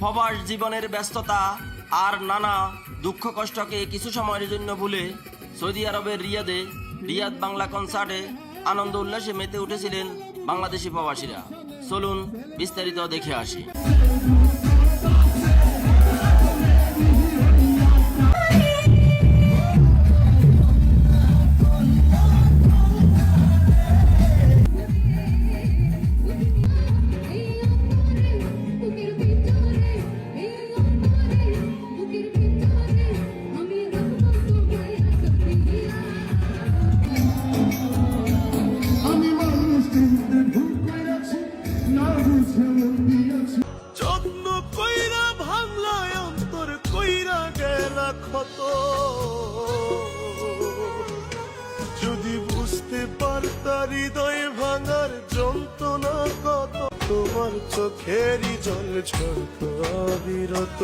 প্রবাস জীবনের ব্যস্ততা আর নানা দুঃখ কষ্টকে কিছু সময়ের জন্য ভুলে সৌদি আরবের রিয়াদ বাংলা কনসার্টে আনন্দ উল্লাসে মেতে উঠেছিলেন বাংলাদেশি প্রবাসীরা। চলুন বিস্তারিত দেখে আসি। যত্ন কইরা ভাঙলা অন্তর কইরা গেলা ক্ষত, যদি বুঝতে পারতা হৃদয় ভাঙার যন্ত্রণা কত, তোমার চোখেরই জল ঝরত অবিরত।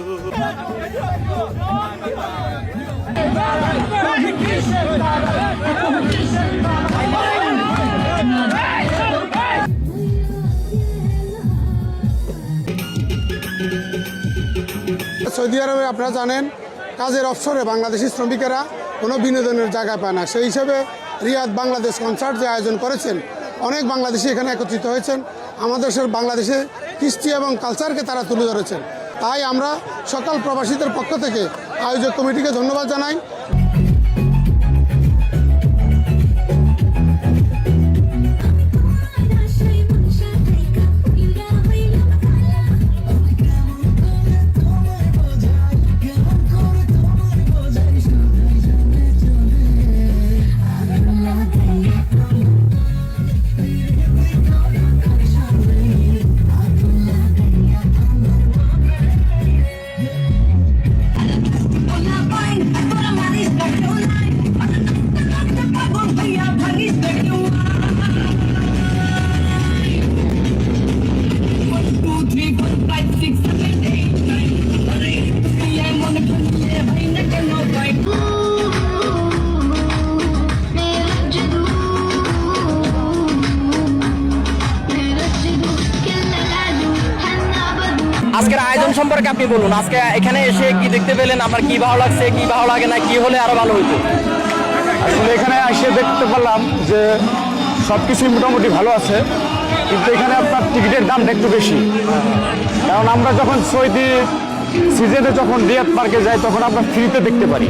সৌদি আরবে আপনারা জানেন কাজের অবসরে বাংলাদেশি শ্রমিকেরা কোনো বিনোদনের জায়গা পায় না। সেই হিসেবে রিয়াদ বাংলাদেশ কনসার্ট যে আয়োজন করেছেন, অনেক বাংলাদেশি এখানে একত্রিত হয়েছেন। আমাদের দেশের বাংলাদেশের কৃষ্টি এবং কালচারকে তারা তুলে ধরেছেন। তাই আমরা সকল প্রবাসীদের পক্ষ থেকে আয়োজক কমিটিকে ধন্যবাদ জানাই। আজকের আয়োজন সম্পর্কে আপনি বলুন। আজকে এখানে এসে কি দেখতে পেলেন, আপনার কি ভালো লাগছে, কি ভালো লাগে না, কি হলে আরো ভালো হইতো? আসলে এখানে এসে দেখতে পেলাম যে সবকিছুই মোটামুটি ভালো আছে, কিন্তু এখানে আপনার টিকিটের দামটা একটু বেশি। কারণ আমরা যখন সৌদি সিজনে যখন রিয়াদ পার্কে যাই তখন আমরা ফ্রিতে দেখতে পারি,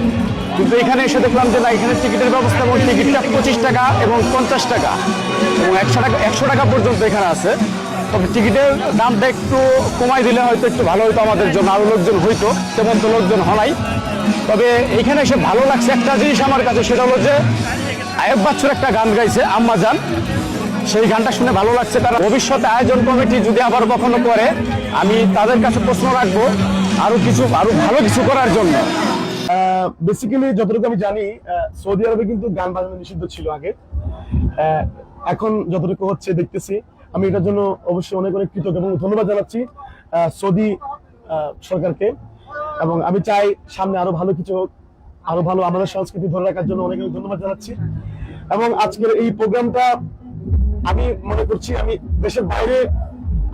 কিন্তু এখানে এসে দেখলাম যে না, এখানে টিকিটের ব্যবস্থা এবং টিকিটটা 25 টাকা এবং 50 টাকা এবং 100 টাকা পর্যন্ত এখানে আছে। তবে টিকিটের দামটা একটু কমাই দিলে হয়তো একটু ভালো হইতো আমাদের জন্য, আরও লোকজন হইতো, তেমন তো লোকজন হলাই। তবে এখানে এসে ভালো লাগছে একটা জিনিস আমার কাছে, সেটা হলো যে আয়েব বাচ্চুর একটা গান গাইছে আম্মা জান, সেই গানটা শুনে ভালো লাগছে। তারা ভবিষ্যতে আয়োজন কমিটি যদি আবার কখনো করে, আমি তাদের কাছে প্রশ্ন রাখবো আরো ভালো কিছু করার জন্য। বেসিক্যালি যতটুকু আমি জানি সৌদি আরবে কিন্তু গান বাজানো নিষিদ্ধ ছিল আগে, এখন যতটুকু হচ্ছে দেখতেছি। আমি এটার জন্য অবশ্যই অনেক অনেক কৃতজ্ঞ এবং ধন্যবাদ জানাচ্ছি সৌদি সরকারকে, এবং আমি চাই সামনে আরো ভালো কিছু হোক, আরো ভালো আমাদের সংস্কৃতি ধরে রাখার জন্য অনেক অনেক ধন্যবাদ জানাচ্ছি। এবং আজকের এই প্রোগ্রামটা আমি মনে করছি আমি দেশের বাইরে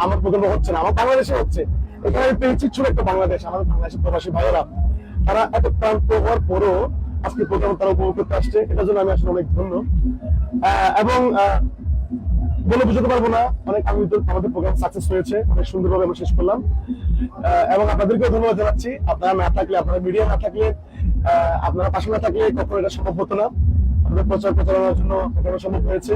আমার প্রোগ্রাম হচ্ছে না, আমার বাংলাদেশে হচ্ছে। এখানে পেয়েছি ছোট একটা বাংলাদেশ, আমাদের বাংলাদেশের প্রবাসী ভাইয়েরা তারা এত ক্লান্ত হওয়ার পরও আজকে প্রোগ্রাম তারা উপভোগ করতে আসছে, এটার জন্য আমি আসলে অনেক ধন্য। এবং বলে বুঝতে পারবো না, অনেক আমাদের প্রোগ্রাম সাকসেস হয়েছে, অনেক সুন্দরভাবে আমরা শেষ করলাম। এবং আপনাদেরকেও ধন্যবাদ জানাচ্ছি। আপনারা না থাকলে, আপনারা মিডিয়া না থাকলে, আপনারা পাশে না থাকলে কখনো এটা সম্ভব হতো না। আপনাদের প্রচারণার জন্য এটা সম্ভব হয়েছে।